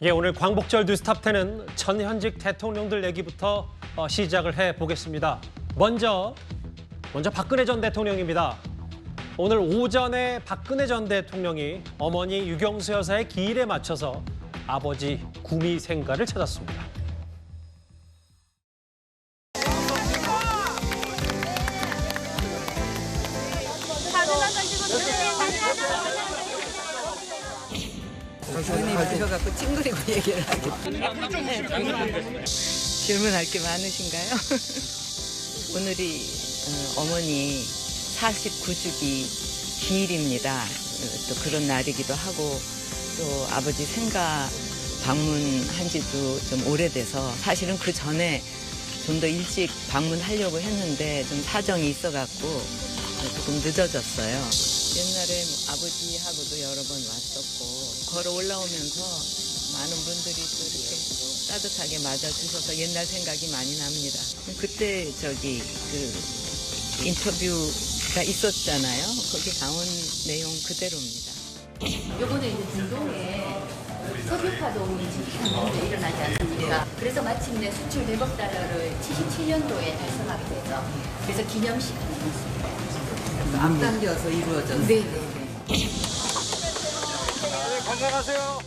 예, 오늘 광복절 뉴스탑10은 전현직 대통령들 얘기부터 시작을 해보겠습니다. 먼저 박근혜 전 대통령입니다. 오늘 오전에 박근혜 전 대통령이 어머니 유경수 여사의 기일에 맞춰서 아버지 구미 생가를 찾았습니다. 눈이 부셔갖고 찡그리고 얘기를 하겠다. 질문할 게 많으신가요? 오늘이 어머니 49주기 기일입니다. 또 그런 날이기도 하고 또 아버지 생가 방문한 지도 좀 오래돼서 사실은 그 전에 좀 더 일찍 방문하려고 했는데 좀 사정이 있어갖고 조금 늦어졌어요. 옛날에 아버지하고도 여러 번 왔었고 걸어 올라오면서 많은 분들이 또 이렇게 따뜻하게 맞아주셔서 옛날 생각이 많이 납니다. 그때 그 인터뷰가 있었잖아요. 거기 나온 내용 그대로입니다. 요번에 이제 중동에 석유파동이 지금 현재 일어나지 않습니까? 그래서 마침내 수출 100억 달러를 77년도에 달성하게 돼서 그래서 기념식 하는 있습니다. 앞당겨서 이루어졌어요. 네네네. 건강하세요.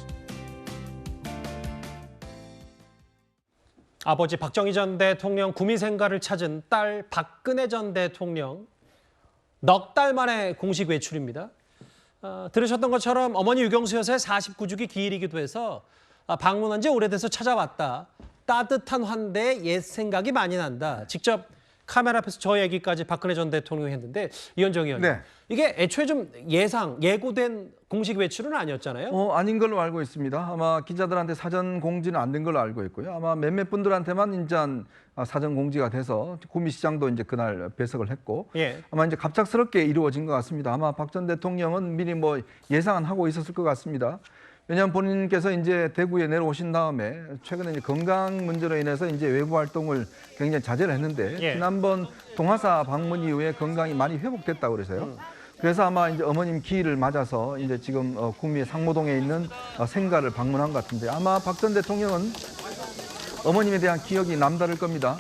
아버지 박정희 전 대통령 구미 생가를 찾은 딸 박근혜 전 대통령 넉 달 만에 공식 외출입니다. 들으셨던 것처럼 어머니 유경수 여사의 49주기 기일이기도 해서 방문한 지 오래돼서 찾아왔다. 따뜻한 환대에 옛 생각이 많이 난다. 직접 카메라 앞에서 저 얘기까지 박근혜 전 대통령이 했는데 이현정 의원님. 네. 이게 애초에 좀 예고된 공식 외출은 아니었잖아요. 아닌 걸로 알고 있습니다. 아마 기자들한테 사전 공지는 안 된 걸로 알고 있고요. 아마 몇몇 분들한테만 이제 사전 공지가 돼서 구미시장도 이제 그날 배석을 했고, 예. 아마 이제 갑작스럽게 이루어진 것 같습니다. 아마 박 전 대통령은 미리 예상은 하고 있었을 것 같습니다. 왜냐하면 본인께서 이제 대구에 내려오신 다음에 최근에 이제 건강 문제로 인해서 이제 외부 활동을 굉장히 자제를 했는데 예. 지난번 동화사 방문 이후에 건강이 많이 회복됐다고 그래서요. 그래서 아마 이제 어머님 기일을 맞아서 이제 지금 구미 상모동에 있는 생가를 방문한 것 같은데 아마 박 전 대통령은 어머님에 대한 기억이 남다를 겁니다.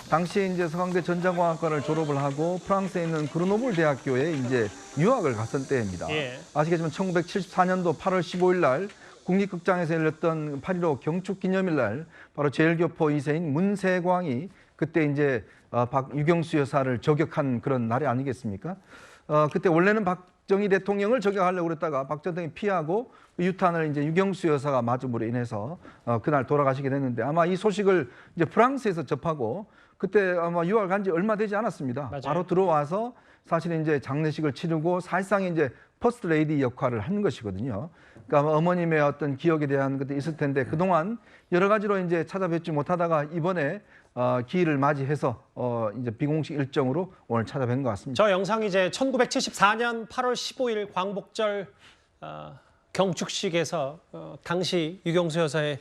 당시에 이제 서강대 전자공학과를 졸업을 하고 프랑스에 있는 그르노블 대학교에 이제 유학을 갔을 때입니다. 예. 아시겠지만 1974년도 8월 15일 날 국립극장에서 열렸던 8.15 경축기념일 날 바로 제일교포 2세인 문세광이 그때 이제 유경수 여사를 저격한 그런 날이 아니겠습니까? 그때 원래는 박정희 대통령을 저격하려고 그랬다가 박 전 대통령이 피하고 유탄을 이제 유경수 여사가 맞음으로 인해서 그날 돌아가시게 됐는데 아마 이 소식을 이제 프랑스에서 접하고 그때 아마 유학 간 지 얼마 되지 않았습니다. 맞아요. 바로 들어와서 사실은 이제 장례식을 치르고 사실상 이제 퍼스트 레이디 역할을 한 것이거든요. 그러니까 아마 어머님의 어떤 기억에 대한 것도 있을 텐데 그동안 여러 가지로 이제 찾아뵙지 못하다가 이번에 기일을 맞이해서 이제 비공식 일정으로 오늘 찾아뵌 것 같습니다. 저 영상이 이제 1974년 8월 15일 광복절 경축식에서 당시 유경수 여사의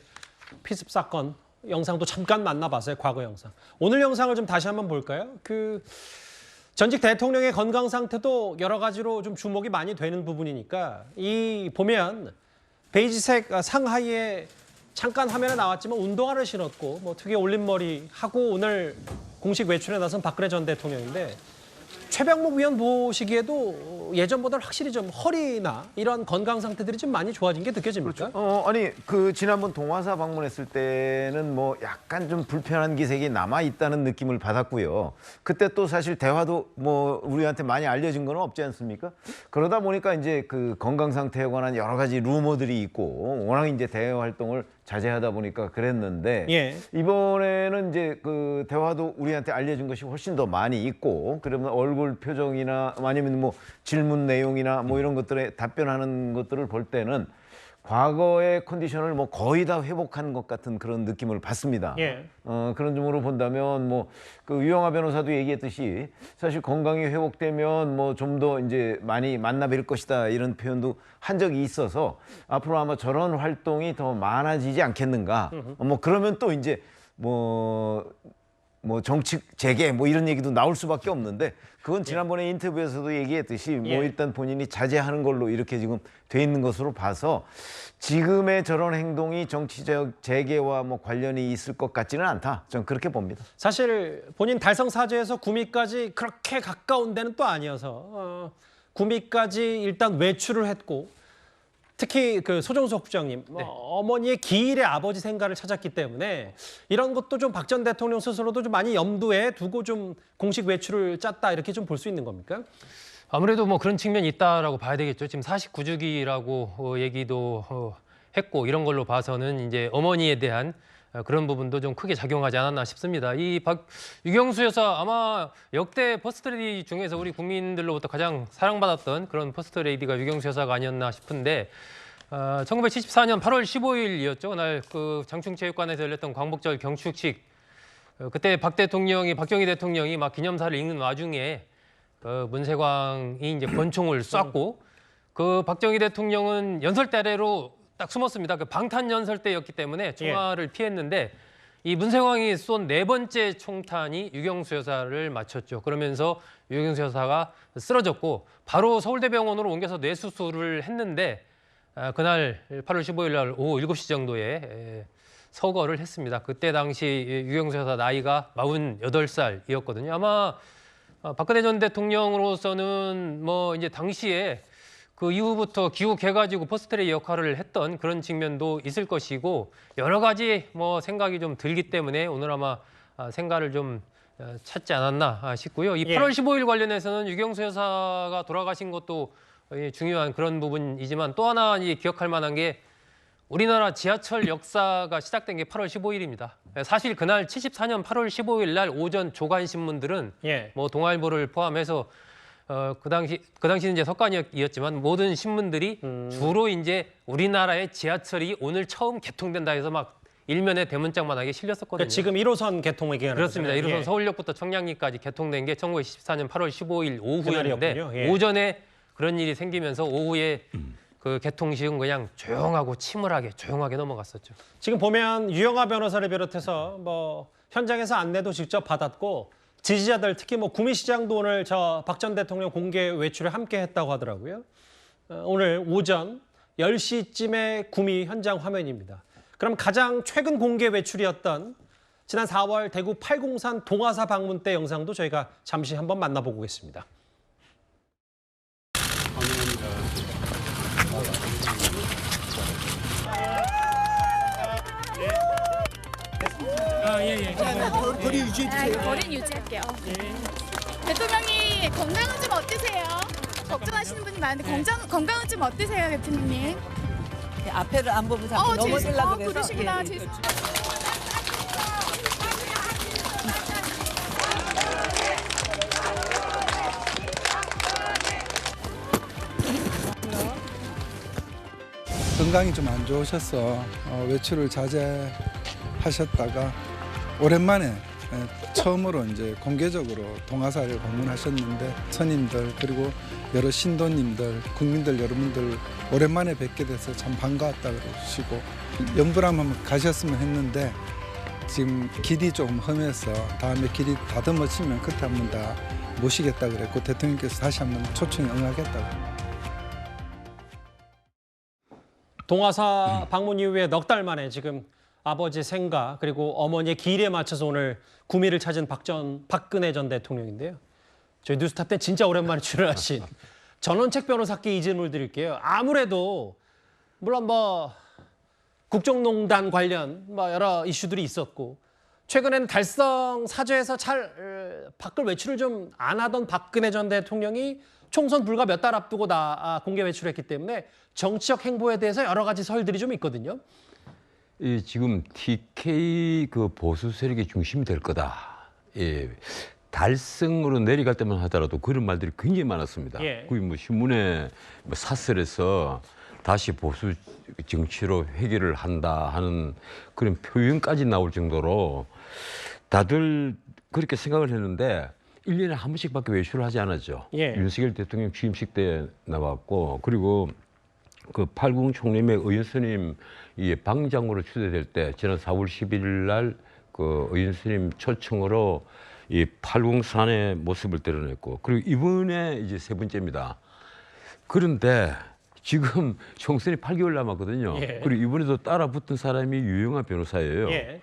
피습 사건 영상도 잠깐 만나봤어요. 과거 영상. 오늘 영상을 좀 다시 한번 볼까요? 전직 대통령의 건강 상태도 여러 가지로 좀 주목이 많이 되는 부분이니까 이 보면 베이지색 상하이에 잠깐 화면에 나왔지만 운동화를 신었고 특유의 올림머리 하고 오늘 공식 외출에 나선 박근혜 전 대통령인데 최병목 위원 보시기에도 예전보다는 확실히 좀 허리나 이런 건강 상태들이 좀 많이 좋아진 게 느껴집니까? 아니 지난번 동화사 방문했을 때는 약간 좀 불편한 기색이 남아 있다는 느낌을 받았고요. 그때 또 사실 대화도 우리한테 많이 알려진 건 없지 않습니까? 그러다 보니까 이제 그 건강 상태에 관한 여러 가지 루머들이 있고 워낙 이제 대외 활동을 자제하다 보니까 그랬는데 예. 이번에는 이제 그 대화도 우리한테 알려진 것이 훨씬 더 많이 있고 그러면 얼굴 표정이나 아니면 질문 내용이나 이런 것들에 답변하는 것들을 볼 때는 과거의 컨디션을 거의 다 회복한 것 같은 그런 느낌을 받습니다. 예. 그런 점으로 본다면 그 유영하 변호사도 얘기했듯이 사실 건강이 회복되면 좀 더 이제 많이 만나뵐 것이다 이런 표현도 한 적이 있어서 앞으로 아마 저런 활동이 더 많아지지 않겠는가. 그러면 또 이제 뭐 정책 재개 뭐 이런 얘기도 나올 수밖에 없는데 그건 지난번에 인터뷰에서도 얘기했듯이 뭐 예. 일단 본인이 자제하는 걸로 이렇게 지금 돼 있는 것으로 봐서 지금의 저런 행동이 정치적 재개와 뭐 관련이 있을 것 같지는 않다. 전 그렇게 봅니다. 사실 본인 달성 사주에서 구미까지 그렇게 가까운 데는 또 아니어서 구미까지 일단 외출을 했고 특히 그 소정석 부장님 어머니의 기일의 아버지 생가를 찾았기 때문에 이런 것도 좀 박 전 대통령 스스로도 좀 많이 염두에 두고 좀 공식 외출을 짰다 이렇게 좀 볼 수 있는 겁니까? 아무래도 뭐 그런 측면이 있다라고 봐야 되겠죠. 지금 49주기라고 얘기도 했고 이런 걸로 봐서는 이제 어머니에 대한 그런 부분도 좀 크게 작용하지 않았나 싶습니다. 이 유경수 여사 아마 역대 퍼스트레디 중에서 우리 국민들로부터 가장 사랑받았던 그런 퍼스트레디가 유경수 여사가 아니었나 싶은데 1974년 8월 15일이었죠. 그날 그 장충체육관에서 열렸던 광복절 경축식 그때 박정희 대통령이 막 기념사를 읽는 와중에 문세광이 이제 권총을 쐈고 그 박정희 대통령은 연설대 아래로 딱 숨었습니다. 그 방탄 연설대였기 때문에 총알을 피했는데 이 문세광이 쏜 네 번째 총탄이 유경수 여사를 맞췄죠. 그러면서 유경수 여사가 쓰러졌고 바로 서울대병원으로 옮겨서 뇌수술을 했는데 그날 8월 15일 날 오후 7시 정도에 서거를 했습니다. 그때 당시 유경수 여사 나이가 48살이었거든요. 아마 박근혜 전 대통령으로서는 뭐 이제 당시에 그 이후부터 귀국해가지고 퍼스트레이 역할을 했던 그런 측면도 있을 것이고 여러 가지 뭐 생각이 좀 들기 때문에 오늘 아마 생가를 좀 찾지 않았나 싶고요. 이 8월 15일 관련해서는 유경수 여사가 돌아가신 것도 중요한 그런 부분이지만 또 하나 기억할 만한 게 우리나라 지하철 역사가 시작된 게 8월 15일입니다. 사실 그날 74년 8월 15일 날 오전 조간 신문들은 뭐 동아일보를 포함해서 그 당시는 이제 석간이었지만 모든 신문들이 주로 이제 우리나라의 지하철이 오늘 처음 개통된다 해서 막 일면에 대문짝만하게 실렸었거든요. 그러니까 지금 1호선 개통 얘기하는 그렇습니다. 거잖아요. 1호선 서울역부터 청량리까지 개통된 게 1974년 8월 15일 오후였는데 그날이었군요. 오전에 그런 일이 생기면서 오후에 그 개통식은 그냥 조용하고 침울하게 조용하게 넘어갔었죠. 지금 보면 유영하 변호사를 비롯해서 뭐 현장에서 안내도 직접 받았고 지지자들 특히 뭐 구미시장도 오늘 저 박 전 대통령 공개 외출에 함께 했다고 하더라고요. 오늘 오전 10시쯤에 구미 현장 화면입니다. 그럼 가장 최근 공개 외출이었던 지난 4월 대구 팔공산 동화사 방문 때 영상도 저희가 잠시 한번 만나보고 오겠습니다. 거리 유지할게요. 대통령님 건강은 좀 어떠세요? 걱정하시는 분이 많은데 건강은 좀 어떠세요, 대통령님? 앞에를 안 보고 자꾸 넘어지려고 그래서. 그러시구나. 건강이 좀 안 좋으셔서 외출을 자제하셨다가 오랜만에 처음으로 이제 공개적으로 동화사를 방문하셨는데 선임들 그리고 여러 신도님들, 국민들 여러분들 오랜만에 뵙게 돼서 참 반가웠다 그러시고 영불함 한번 가셨으면 했는데 지금 길이 조금 험해서 다음에 길이 다듬어지면 그때 한번 다 모시겠다 그랬고 대통령께서 다시 한번 초청에 응하겠다고. 동화사 방문 이후에 넉 달 만에 지금 아버지 생가 그리고 어머니의 기일에 맞춰서 오늘 구미를 찾은 박근혜 전 대통령인데요. 저희 뉴스타 때 진짜 오랜만에 출연하신 전원책 변호사께 이 질문을 드릴게요. 아무래도 물론 뭐 국정농단 관련 뭐 여러 이슈들이 있었고 최근에는 달성 사죄에서 잘 밖을 외출을 좀 안 하던 박근혜 전 대통령이 총선 불과 몇 달 앞두고 공개 외출했기 때문에 정치적 행보에 대해서 여러 가지 설들이 좀 있거든요. 지금 TK 그 보수 세력의 중심이 될 거다. 달성으로 내려갈 때만 하더라도 그런 말들이 굉장히 많았습니다. 거의 뭐 신문에 뭐 사설에서 다시 보수 정치로 회귀를 한다 하는 그런 표현까지 나올 정도로 다들 그렇게 생각을 했는데 1년에 한 번씩밖에 외출을 하지 않았죠. 윤석열 대통령 취임식 때 나왔고 그리고 그 팔궁 총림의 의원스님 방장으로 추대될 때 지난 4월 11일 날 그 의원수님 초청으로 이 팔공산의 모습을 드러냈고 그리고 이번에 이제 세 번째입니다. 그런데 지금 총선이 8개월 남았거든요. 예. 그리고 이번에도 따라 붙은 사람이 유영하 변호사예요. 예.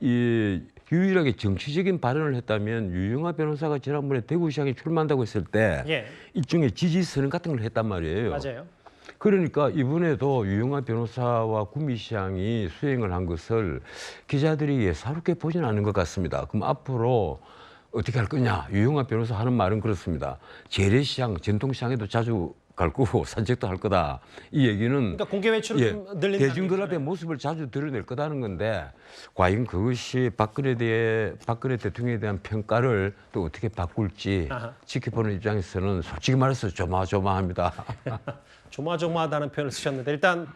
이 유일하게 정치적인 발언을 했다면 유영하 변호사가 지난번에 대구시장에 출마한다고 했을 때 예. 일종의 지지 선언 같은 걸 했단 말이에요. 맞아요. 그러니까 이번에도 유영하 변호사와 구미시장이 수행을 한 것을 기자들이 예사롭게 보지는 않은 것 같습니다. 그럼 앞으로 어떻게 할 거냐? 유영하 변호사 하는 말은 그렇습니다. 재래시장, 전통시장에도 자주 갈 거고 산책도 할 거다. 이 얘기는 그러니까 공개 외출을 좀 늘린다는 대중들 앞에 모습을 자주 드러낼 거다는 건데 과연 그것이 박근혜 대통령에 대한 평가를 또 어떻게 바꿀지 아하. 지켜보는 입장에서는 솔직히 말해서 조마조마합니다. 조마조마하다는 표현을 쓰셨는데 일단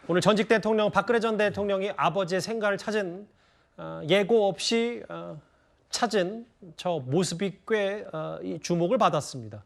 오늘 전직 대통령 박근혜 전 대통령이 아버지의 생가를 찾은 예고 없이 찾은 저 모습이 꽤 이 주목을 받았습니다.